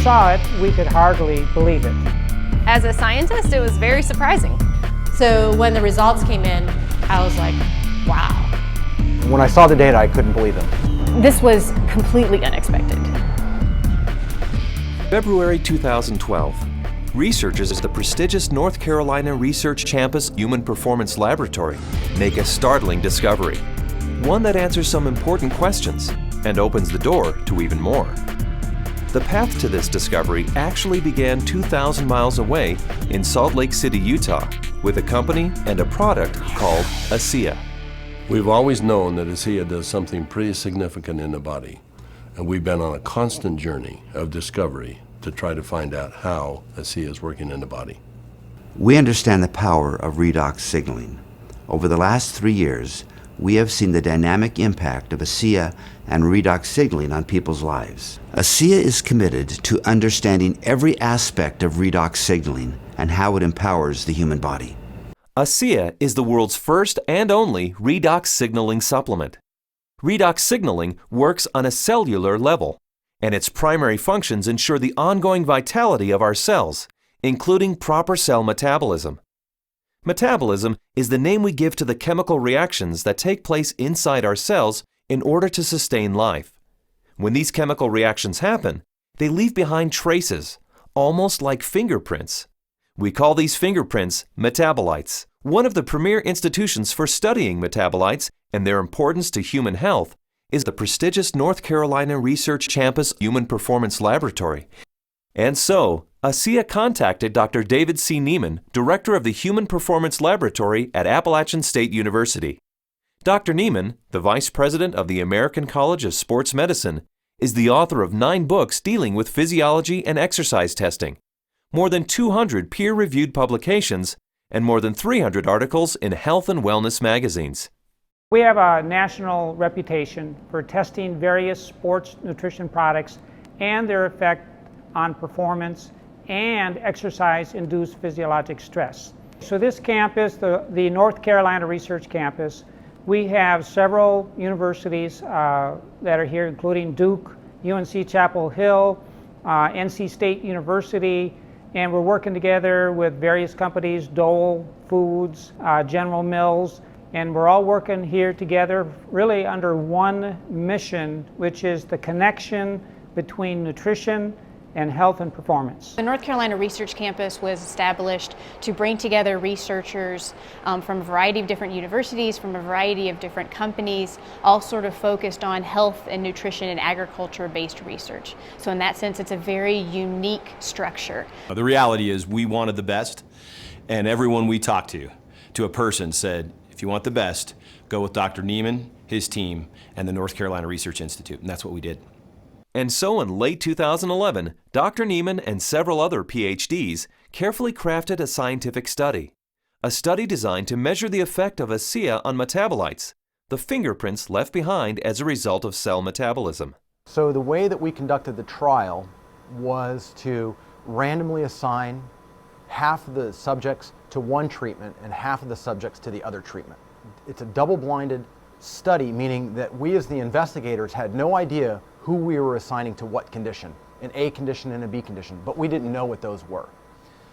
saw it, we could hardly believe it. As a scientist, it was very surprising. So when the results came in, I was like, wow. When I saw the data, I couldn't believe it. This was completely unexpected. February 2012. Researchers at the prestigious North Carolina Research Campus Human Performance Laboratory make a startling discovery. One that answers some important questions and opens the door to even more. The path to this discovery actually began 2,000 miles away in Salt Lake City, Utah, with a company and a product called Asea. We've always known that Asea does something pretty significant in the body, and we've been on a constant journey of discovery to try to find out how Asea is working in the body. We understand the power of redox signaling. Over the last 3 years, we have seen the dynamic impact of Asea and redox signaling on people's lives. Asea is committed to understanding every aspect of redox signaling and how it empowers the human body. Asea is the world's first and only redox signaling supplement. Redox signaling works on a cellular level, and its primary functions ensure the ongoing vitality of our cells, including proper cell metabolism. Metabolism is the name we give to the chemical reactions that take place inside our cells in order to sustain life. When these chemical reactions happen, they leave behind traces, almost like fingerprints. We call these fingerprints metabolites. One of the premier institutions for studying metabolites and their importance to human health is the prestigious North Carolina Research Campus Human Performance Laboratory. And so, Asea contacted Dr. David C. Neiman, director of the Human Performance Laboratory at Appalachian State University. Dr. Neiman, the vice president of the American College of Sports Medicine, is the author of 9 books dealing with physiology and exercise testing, more than 200 peer-reviewed publications, and more than 300 articles in health and wellness magazines. We have a national reputation for testing various sports nutrition products and their effect on performance and exercise-induced physiologic stress. So this campus, the North Carolina Research Campus, we have several universities that are here, including Duke, UNC Chapel Hill, NC State University, and we're working together with various companies, Dole Foods, General Mills, and we're all working here together really under one mission, which is the connection between nutrition and health and performance. The North Carolina Research Campus was established to bring together researchers from a variety of different universities, from a variety of different companies, all sort of focused on health and nutrition and agriculture-based research. So in that sense, it's a very unique structure. The reality is we wanted the best, and everyone we talked to a person said, if you want the best, go with Dr. Neiman, his team, and the North Carolina Research Institute, and that's what we did. And so in late 2011, Dr. Neiman and several other PhDs carefully crafted a scientific study. A study designed to measure the effect of Asea on metabolites, the fingerprints left behind as a result of cell metabolism. So the way that we conducted the trial was to randomly assign half of the subjects to one treatment and half of the subjects to the other treatment. It's a double-blinded study, meaning that we as the investigators had no idea who we were assigning to what condition, an A condition and a B condition, but we didn't know what those were.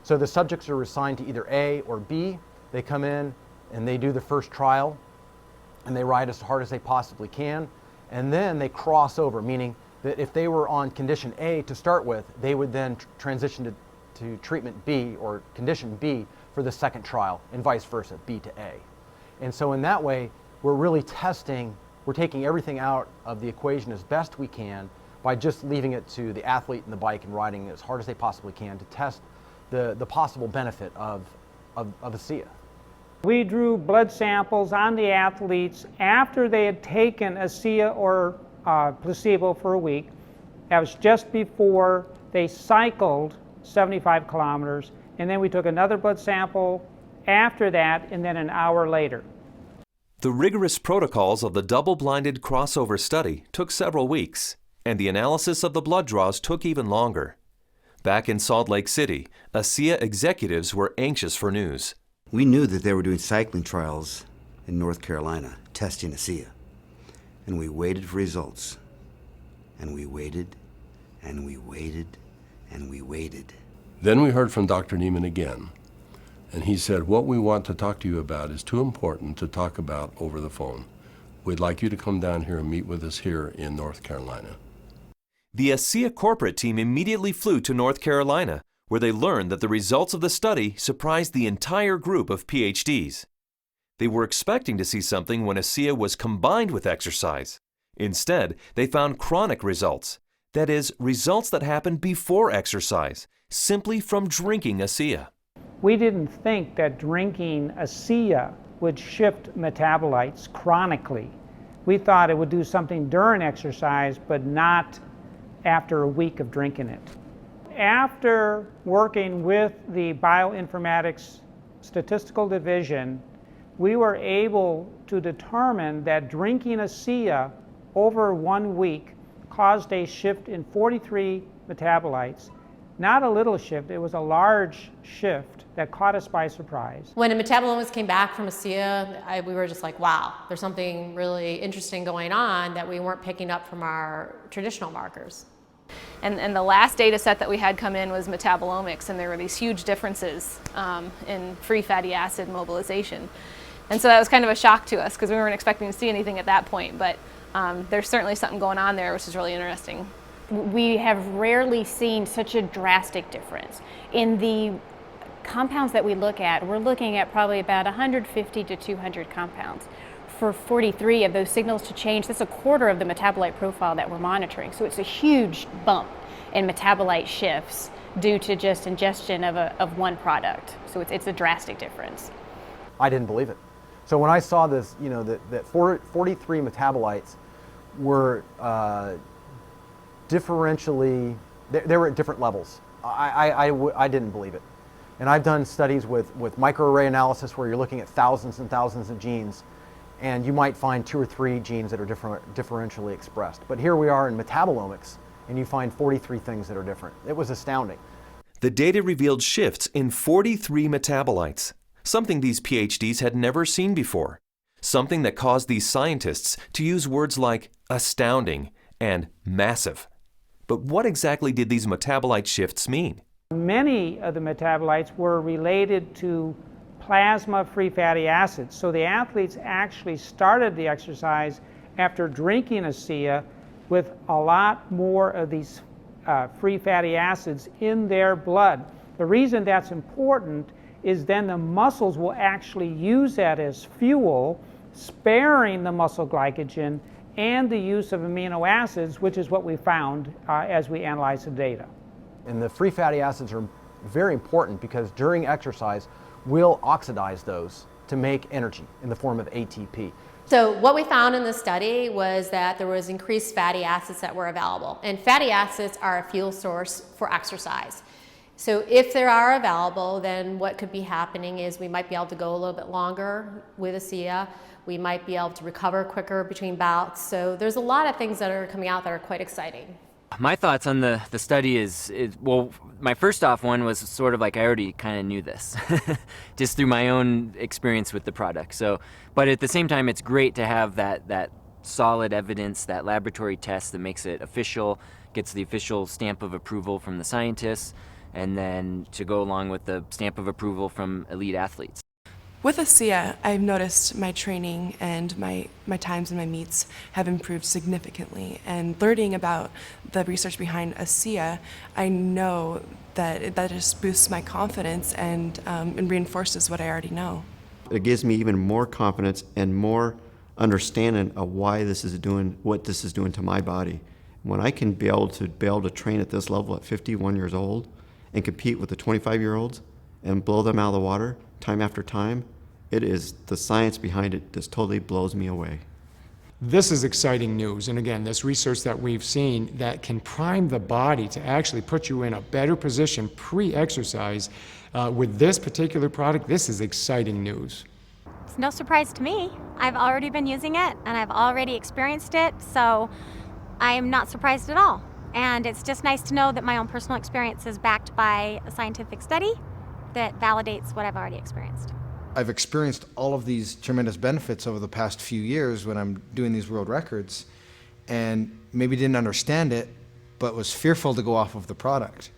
So the subjects are assigned to either A or B. They come in and they do the first trial and they ride as hard as they possibly can, and then they cross over, meaning that if they were on condition A to start with, they would then transition to treatment B or condition B for the second trial, and vice versa, B to A. And so in that way, we're really testing, we're taking everything out of the equation as best we can by just leaving it to the athlete and the bike and riding as hard as they possibly can to test the possible benefit of Asea. We drew blood samples on the athletes after they had taken Asea or placebo for a week. That was just before they cycled 75 kilometers, and then we took another blood sample after that, and then an hour later. The rigorous protocols of the double-blinded crossover study took several weeks, and the analysis of the blood draws took even longer. Back in Salt Lake City, Asea executives were anxious for news. We knew that they were doing cycling trials in North Carolina, testing Asea. And we waited for results. And we waited, and we waited, and we waited. Then we heard from Dr. Neiman again, and he said, what we want to talk to you about is too important to talk about over the phone. We'd like you to come down here and meet with us here in North Carolina. The Asea corporate team immediately flew to North Carolina, where they learned that the results of the study surprised the entire group of PhDs. They were expecting to see something when Asea was combined with exercise. Instead, they found chronic results. That is, results that happen before exercise, simply from drinking Asea. We didn't think that drinking Asea would shift metabolites chronically. We thought it would do something during exercise, but not after a week of drinking it. After working with the bioinformatics statistical division, we were able to determine that drinking Asea over 1 week caused a shift in 43 metabolites. Not a little shift, it was a large shift that caught us by surprise. When the metabolomics came back from Asea, we were just like, wow, there's something really interesting going on that we weren't picking up from our traditional markers. And the last data set that we had come in was metabolomics, and there were these huge differences in free fatty acid mobilization. And so that was kind of a shock to us because we weren't expecting to see anything at that point, but there's certainly something going on there which is really interesting. We have rarely seen such a drastic difference. In the compounds that we look at, we're looking at probably about 150 to 200 compounds. For 43 of those signals to change, that's a quarter of the metabolite profile that we're monitoring. So it's a huge bump in metabolite shifts due to just ingestion of one product. So it's a drastic difference. I didn't believe it. So when I saw this, that 43 metabolites were differentially, they were at different levels. I didn't believe it. And I've done studies with microarray analysis where you're looking at thousands and thousands of genes, and you might find 2 or 3 genes that are differentially expressed. But here we are in metabolomics, and you find 43 things that are different. It was astounding. The data revealed shifts in 43 metabolites, something these PhDs had never seen before, something that caused these scientists to use words like astounding and massive. But what exactly did these metabolite shifts mean? Many of the metabolites were related to plasma free fatty acids. So the athletes actually started the exercise after drinking Asea with a lot more of these free fatty acids in their blood. The reason that's important is then the muscles will actually use that as fuel, sparing the muscle glycogen and the use of amino acids, which is what we found as we analyzed the data. And the free fatty acids are very important because during exercise, we'll oxidize those to make energy in the form of ATP. So what we found in the study was that there was increased fatty acids that were available. And fatty acids are a fuel source for exercise. So if they are available, then what could be happening is we might be able to go a little bit longer with Asea. We might be able to recover quicker between bouts. So there's a lot of things that are coming out that are quite exciting. My thoughts on the study is, well, my first off one was sort of like I already kind of knew this, just through my own experience with the product. So, but at the same time, it's great to have that solid evidence, that laboratory test that makes it official, gets the official stamp of approval from the scientists, and then to go along with the stamp of approval from elite athletes. With Asea, I've noticed my training and my times and my meets have improved significantly. And learning about the research behind Asea, I know that that just boosts my confidence and reinforces what I already know. It gives me even more confidence and more understanding of why this is doing what this is doing to my body. When I can be able to train at this level at 51 years old and compete with the 25-year-olds and blow them out of the water time after time, it is the science behind it just totally blows me away. This is exciting news, and again, this research that we've seen that can prime the body to actually put you in a better position pre-exercise with this particular product, this is exciting news. It's no surprise to me. I've already been using it, and I've already experienced it, so I am not surprised at all. And it's just nice to know that my own personal experience is backed by a scientific study that validates what I've already experienced. I've experienced all of these tremendous benefits over the past few years when I'm doing these world records, and maybe didn't understand it, but was fearful to go off of the product.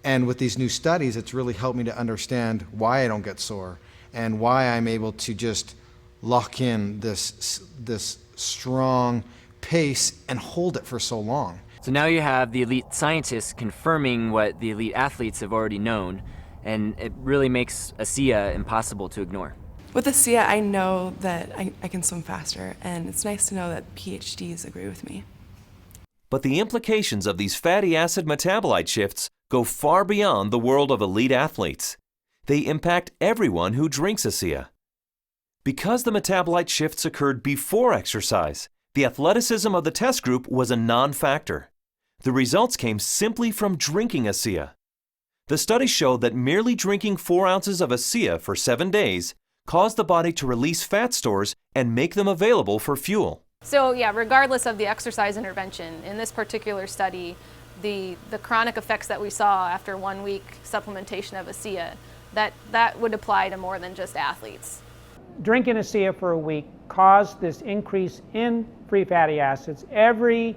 And with these new studies, it's really helped me to understand why I don't get sore and why I'm able to just lock in this strong pace and hold it for so long. So now you have the elite scientists confirming what the elite athletes have already known, and it really makes Asea impossible to ignore. With Asea, I know that I can swim faster, and it's nice to know that PhDs agree with me. But the implications of these fatty acid metabolite shifts go far beyond the world of elite athletes. They impact everyone who drinks Asea. Because the metabolite shifts occurred before exercise, the athleticism of the test group was a non-factor. The results came simply from drinking Asea. The study showed that merely drinking 4 ounces of Asea for 7 days caused the body to release fat stores and make them available for fuel. So yeah, regardless of the exercise intervention, in this particular study, the chronic effects that we saw after 1 week supplementation of Asea, that would apply to more than just athletes. Drinking Asea for a week caused this increase in free fatty acids. Every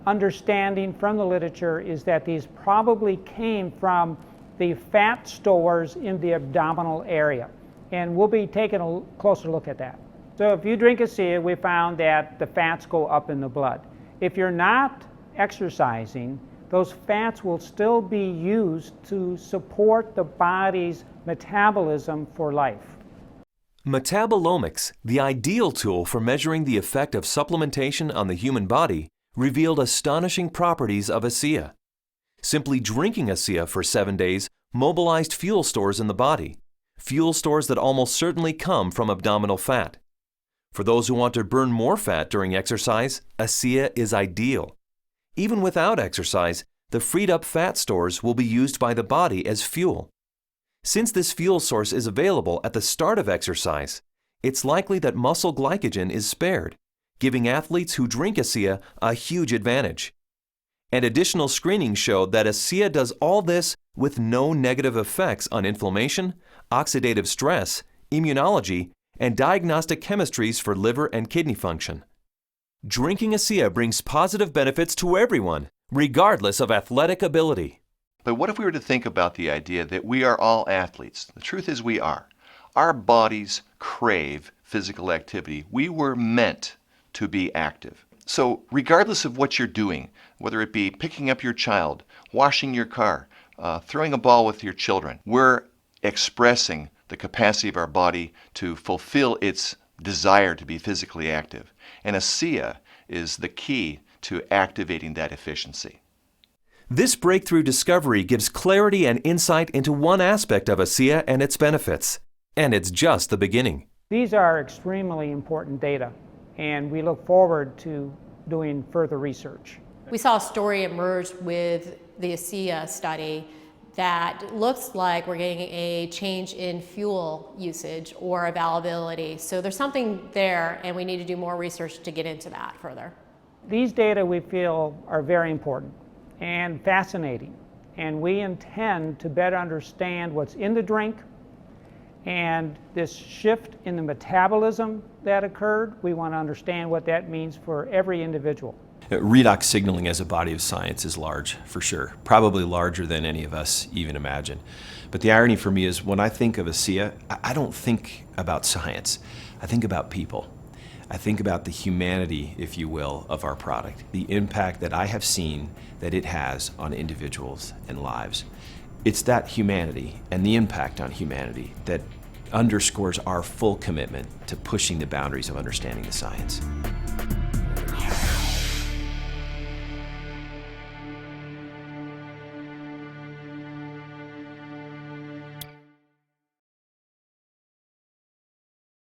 understanding from the literature is that these probably came from the fat stores in the abdominal area. And we'll be taking a closer look at that. So if you drink Asea, we found that the fats go up in the blood. If you're not exercising, those fats will still be used to support the body's metabolism for life. Metabolomics, the ideal tool for measuring the effect of supplementation on the human body, revealed astonishing properties of Asea. Simply drinking Asea for 7 days mobilized fuel stores in the body, fuel stores that almost certainly come from abdominal fat. For those who want to burn more fat during exercise, Asea is ideal. Even without exercise, the freed up fat stores will be used by the body as fuel. Since this fuel source is available at the start of exercise, it's likely that muscle glycogen is spared, giving athletes who drink Asea a huge advantage. And additional screening showed that Asea does all this with no negative effects on inflammation, oxidative stress, immunology, and diagnostic chemistries for liver and kidney function. Drinking Asea brings positive benefits to everyone, regardless of athletic ability. But what if we were to think about the idea that we are all athletes? The truth is we are. Our bodies crave physical activity. We were meant to be active. So regardless of what you're doing, whether it be picking up your child, washing your car, throwing a ball with your children, we're expressing the capacity of our body to fulfill its desire to be physically active. And Asea is the key to activating that efficiency. This breakthrough discovery gives clarity and insight into one aspect of Asea and its benefits. And it's just the beginning. These are extremely important data, and we look forward to doing further research. We saw a story emerge with the Asea study that looks like we're getting a change in fuel usage or availability. So there's something there, and we need to do more research to get into that further. These data we feel are very important and fascinating, and we intend to better understand what's in the drink and this shift in the metabolism that occurred. We want to understand what that means for every individual. Redox signaling as a body of science is large, for sure. Probably larger than any of us even imagine. But the irony for me is when I think of Asea, I don't think about science. I think about people. I think about the humanity, if you will, of our product, the impact that I have seen that it has on individuals and lives. It's that humanity and the impact on humanity that underscores our full commitment to pushing the boundaries of understanding the science.